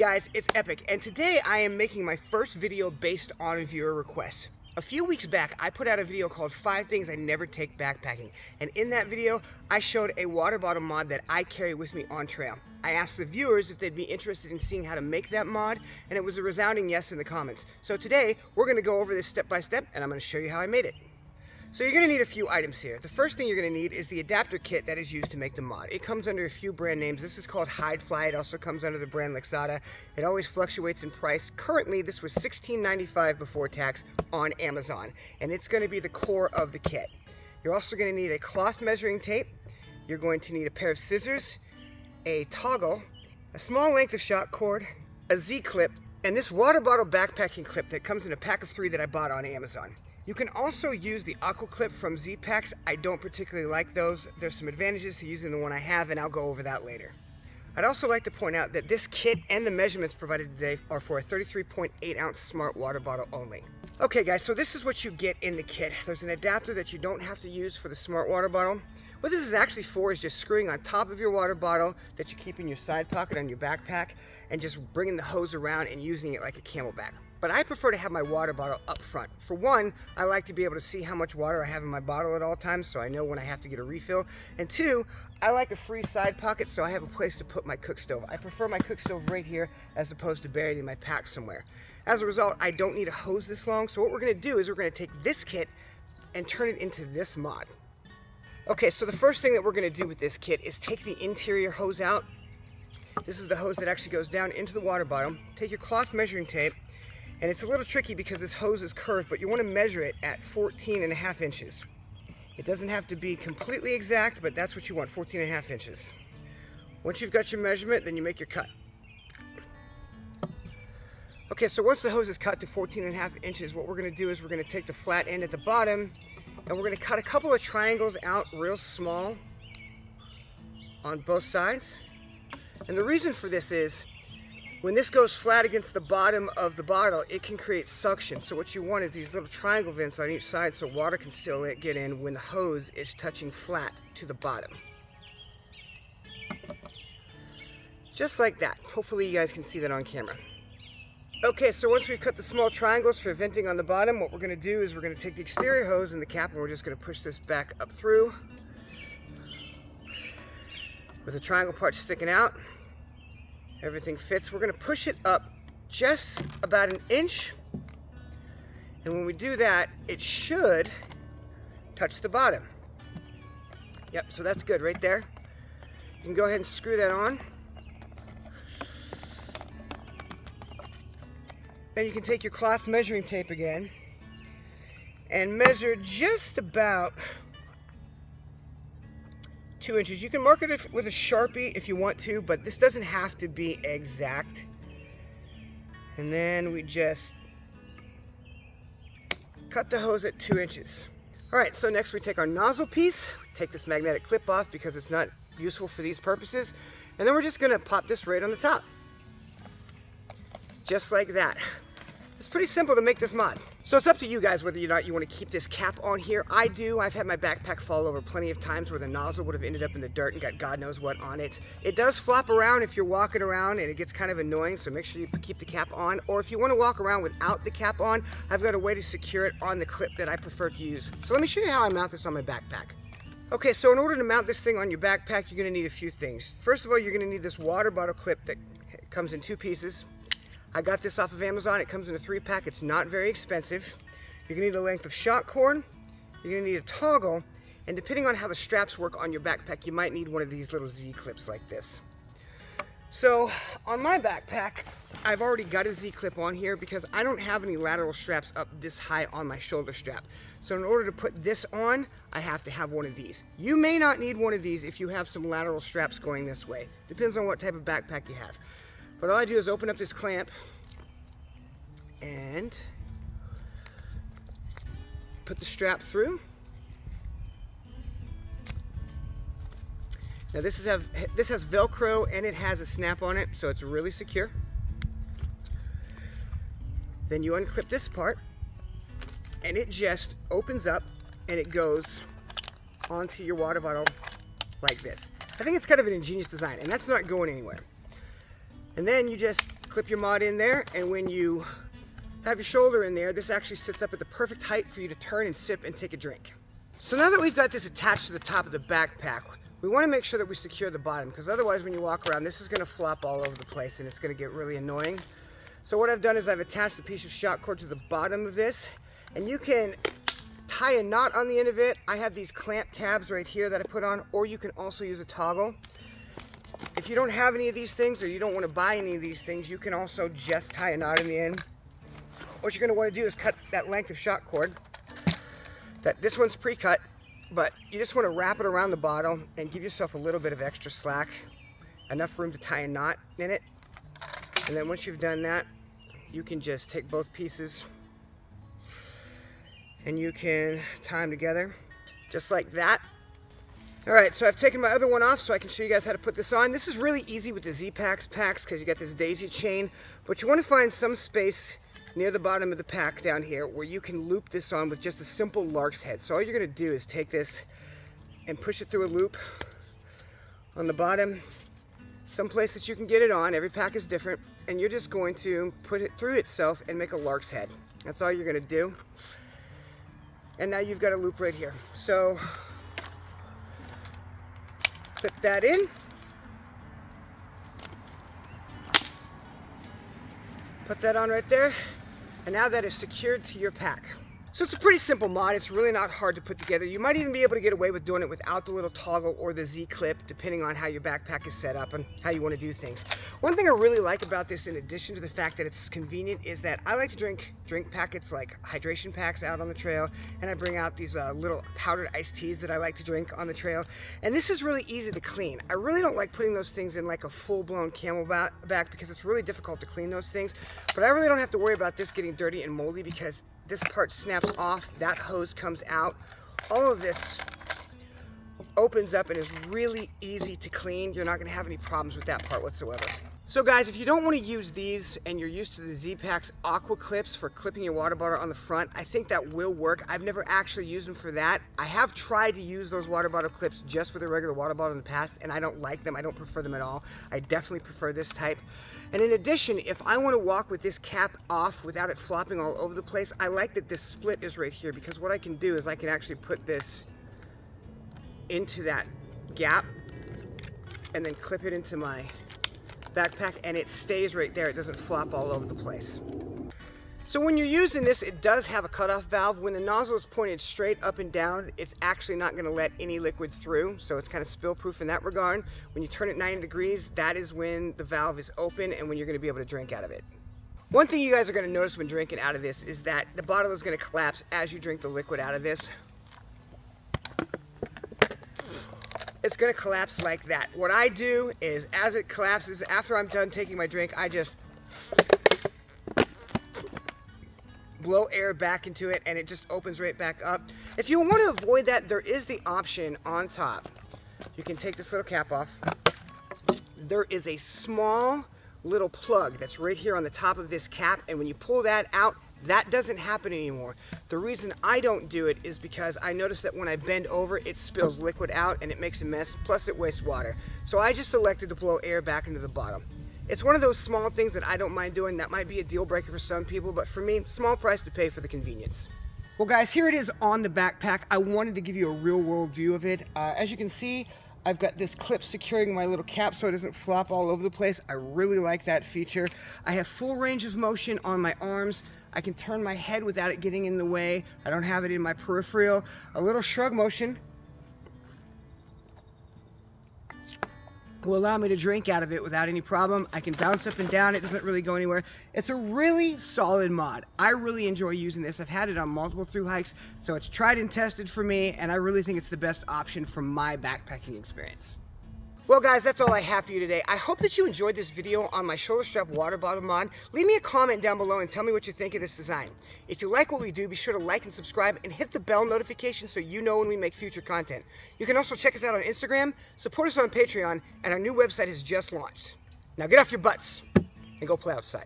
guys, it's Epic, and today I am making my first video based on a viewer request. A few weeks back, I put out a video called 5 Things I Never Take Backpacking, and in that video, I showed a water bottle mod that I carry with me on trail. I asked the viewers if they'd be interested in seeing how to make that mod, and it was a resounding yes in the comments. So today, we're going to go over this step by step, and I'm going to show you how I made it. So you're going to need a few items here. The first thing you're going to need is the adapter kit that is used to make the mod. It comes under a few brand names. This is called Hidefly. It also comes under the brand Lixada. It always fluctuates in price. Currently, this was $16.95 before tax on Amazon, and it's going to be the core of the kit. You're also going to need a cloth measuring tape. You're going to need a pair of scissors, a toggle, a small length of shot cord, a Z-clip, and this water bottle backpacking clip that comes in a pack of 3 that I bought on Amazon. You can also use the aqua clip from Z-Packs. I don't particularly like those. There's some advantages to using the one I have, and I'll go over that later. I'd also like to point out that this kit and the measurements provided today are for a 33.8 ounce smart water bottle only. Okay guys, so this is what you get in the kit. There's an adapter that you don't have to use for the smart water bottle. What this is actually for is just screwing on top of your water bottle that you keep in your side pocket on your backpack and just bringing the hose around and using it like a camelback. But I prefer to have my water bottle up front. For one, I like to be able to see how much water I have in my bottle at all times so I know when I have to get a refill. And two, I like a free side pocket so I have a place to put my cook stove. I prefer my cook stove right here as opposed to buried in my pack somewhere. As a result, I don't need a hose this long, so what we're gonna do is we're gonna take this kit and turn it into this mod. Okay, so the first thing that we're gonna do with this kit is take the interior hose out. This is the hose that actually goes down into the water bottle. Take your cloth measuring tape, and it's a little tricky because this hose is curved, but you want to measure it at 14.5 inches. It doesn't have to be completely exact, but that's what you want, 14.5 inches. Once you've got your measurement, then you make your cut. Okay, so once the hose is cut to 14.5 inches, what we're going to do is we're going to take the flat end at the bottom, and we're going to cut a couple of triangles out real small on both sides. And the reason for this is, when this goes flat against the bottom of the bottle, it can create suction. So what you want is these little triangle vents on each side so water can still get in when the hose is touching flat to the bottom. Just like that. Hopefully you guys can see that on camera. Okay, so once we've cut the small triangles for venting on the bottom, what we're going to do is we're going to take the exterior hose and the cap and we're just going to push this back up through with the triangle part sticking out. Everything fits. We're going to push it up just about 1 inch. And when we do that, it should touch the bottom. Yep, so that's good right there. You can go ahead and screw that on. Then you can take your cloth measuring tape again and measure just about 2 inches. You can mark it with a Sharpie if you want to, but this doesn't have to be exact. And then we just cut the hose at 2 inches. All right, so next we take our nozzle piece, take this magnetic clip off because it's not useful for these purposes, and then we're just gonna pop this right on the top. Just like that. It's pretty simple to make this mod. So it's up to you guys whether or not you want to keep this cap on here. I do. I've had my backpack fall over plenty of times where the nozzle would have ended up in the dirt and got God knows what on it. It does flop around if you're walking around and it gets kind of annoying, so make sure you keep the cap on. Or if you want to walk around without the cap on, I've got a way to secure it on the clip that I prefer to use. So let me show you how I mount this on my backpack. Okay, so in order to mount this thing on your backpack, you're going to need a few things. First of all, you're going to need this water bottle clip that comes in 2 pieces. I got this off of Amazon. It comes in a 3-pack. It's not very expensive. You're going to need a length of shot cord. You're going to need a toggle. And depending on how the straps work on your backpack, you might need one of these little Z-clips like this. So on my backpack, I've already got a Z-clip on here because I don't have any lateral straps up this high on my shoulder strap. So in order to put this on, I have to have one of these. You may not need one of these if you have some lateral straps going this way. Depends on what type of backpack you have. But all I do is open up this clamp and put the strap through. Now this has Velcro and it has a snap on it, so it's really secure. Then you unclip this part and it just opens up and it goes onto your water bottle like this. I think it's kind of an ingenious design, and that's not going anywhere. And then you just clip clip your mod in there, and when you have your shoulder in there, this actually sits up at the perfect height for you to turn and sip and take a drink. So now that we've got this attached to the top of the backpack, we want to make sure that we secure the bottom, because otherwise when you walk around, this is going to flop all over the place and it's going to get really annoying. So what I've done is I've attached a piece of shock cord to the bottom of this, and you can tie a knot on the end of it. I have these clamp tabs right here that I put on, or you can also use a toggle. If you don't have any of these things, or you don't want to buy any of these things, you can also just tie a knot in the end. What you're going to want to do is cut that length of shock cord. This one's pre-cut, but you just want to wrap it around the bottom and give yourself a little bit of extra slack, enough room to tie a knot in it. And then once you've done that, you can just take both pieces and you can tie them together just like that. All right, so I've taken my other one off so I can show you guys how to put this on. This is really easy with the Z-Packs because you got this daisy chain, but you want to find some space near the bottom of the pack down here where you can loop this on with just a simple lark's head. So all you're going to do is take this and push it through a loop on the bottom, someplace that you can get it on. Every pack is different, and you're just going to put it through itself and make a lark's head. That's all you're going to do. And now you've got a loop right here. So clip that in. Put that on right there. And now that is secured to your pack. So it's a pretty simple mod. It's really not hard to put together. You might even be able to get away with doing it without the little toggle or the Z-clip, depending on how your backpack is set up and how you want to do things. One thing I really like about this, in addition to the fact that it's convenient, is that I like to drink packets like hydration packs out on the trail, and I bring out these little powdered iced teas that I like to drink on the trail. And this is really easy to clean. I really don't like putting those things in like a full-blown CamelBak because it's really difficult to clean those things. But I really don't have to worry about this getting dirty and moldy because this part snaps off, that hose comes out. All of this opens up and is really easy to clean. You're not going to have any problems with that part whatsoever. So guys, if you don't want to use these and you're used to the Z-Packs aqua clips for clipping your water bottle on the front, I think that will work. I've never actually used them for that. I have tried to use those water bottle clips just with a regular water bottle in the past, and I don't like them. I don't prefer them at all. I definitely prefer this type. And in addition, if I want to walk with this cap off without it flopping all over the place, I like that this split is right here, because what I can do is I can actually put this into that gap and then clip it into my backpack, and it stays right there. It doesn't flop all over the place. So when you're using this, it does have a cutoff valve. When the nozzle is pointed straight up and down, it's actually not going to let any liquid through, so it's kind of spill proof in that regard. When you turn it 90 degrees, that is when the valve is open and when you're going to be able to drink out of it. One thing you guys are going to notice when drinking out of this is that the bottle is going to collapse as you drink the liquid out of this. It's going to collapse like that. What I do is, as it collapses, after I'm done taking my drink, I just blow air back into it and it just opens right back up. If you want to avoid that, there is the option on top. You can take this little cap off. There is a small little plug that's right here on the top of this cap, and when you pull that out, that doesn't happen anymore. The reason I don't do it is because I notice that when I bend over, it spills liquid out and it makes a mess, plus it wastes water. So I just elected to blow air back into the bottom. It's one of those small things that I don't mind doing. That might be a deal breaker for some people, but for me, small price to pay for the convenience. Well guys, here it is on the backpack. I wanted to give you a real world view of it. As you can see, I've got this clip securing my little cap so it doesn't flop all over the place. I really like that feature. I have full range of motion on my arms. I can turn my head without it getting in the way. I don't have it in my peripheral. A little shrug motion will allow me to drink out of it without any problem. I can bounce up and down. It doesn't really go anywhere. It's a really solid mod. I really enjoy using this. I've had it on multiple through hikes, so it's tried and tested for me, and I really think it's the best option for my backpacking experience. Well guys, that's all I have for you today. I hope that you enjoyed this video on my shoulder strap water bottle mod. Leave me a comment down below and tell me what you think of this design. If you like what we do, be sure to like and subscribe and hit the bell notification so you know when we make future content. You can also check us out on Instagram, support us on Patreon, and our new website has just launched. Now get off your butts and go play outside.